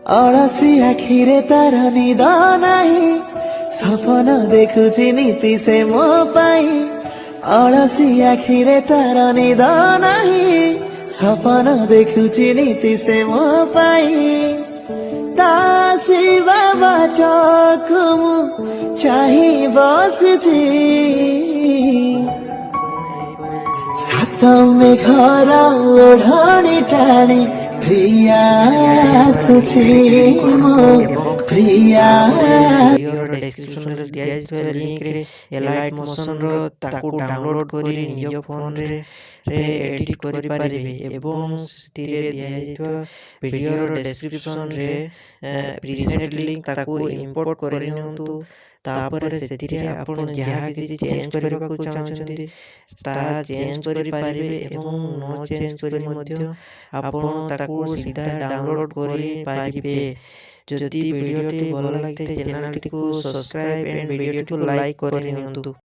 ଅଳସି ଆଖିରେ ତାର ନିଦ ନାହିଁ, ସପନ ଦେଖୁଛି ନୀତି ସେ ମୋ ପାଇଁ। ଅଳସି ଆଖିରେ ତାର ନିଦ ନାହିଁ, ସପନ ଦେଖୁଛି ନୀତି ସେ ମୋ ପାଇଁ। ତା ଆସିବା ବାଟକୁ ମୁଁ ଚାହିଁ ବସିଛି, ସାତ ମେଘର ଓଢ଼ଣି ଟାଣି ପ୍ରିୟା ଆସୁଛି ମୋ ପ୍ରିୟା। ଭିଡ଼ିଓର ଡେସ୍କ୍ରିପସନରେ ଦିଆଯାଇଥିବା ଲିଙ୍କରେ ଏଲାଇଟ୍ ମୋସନର ତାକୁ ଡାଉନଲୋଡ୍ କରି ନିଜ ଫୋନରେ ଏଡିଟ୍ କରିପାରିବେ ଏବଂ ସେଥିରେ ଦିଆଯାଇଥିବା ଭିଡ଼ିଓର ଡେସ୍କ୍ରିପସନରେ ପ୍ରିସେଟ୍ ଲିଙ୍କ ତାକୁ ଇମ୍ପୋର୍ଟ କରିନିଅନ୍ତୁ। ତାପରେ ସେଥିରେ ଆପଣ ଯାହା କିଛି ଚେଞ୍ଜ କରିବାକୁ ଚାହୁଁଛନ୍ତି ତାହା ଚେଞ୍ଜ କରିପାରିବେ ଏବଂ ନ ଚେଞ୍ଜ କରି ମଧ୍ୟ ଆପଣ ତାକୁ ସିଧା ଡାଉନଲୋଡ୍ କରିପାରିବେ। ଯଦି ଭିଡ଼ିଓଟି ଭଲ ଲାଗିଥାଏ ଚ୍ୟାନେଲଟିକୁ ସବସ୍କ୍ରାଇବ୍ ଏଣ୍ଡ ଭିଡ଼ିଓଟିକୁ ଲାଇକ୍ କରିନିଅନ୍ତୁ।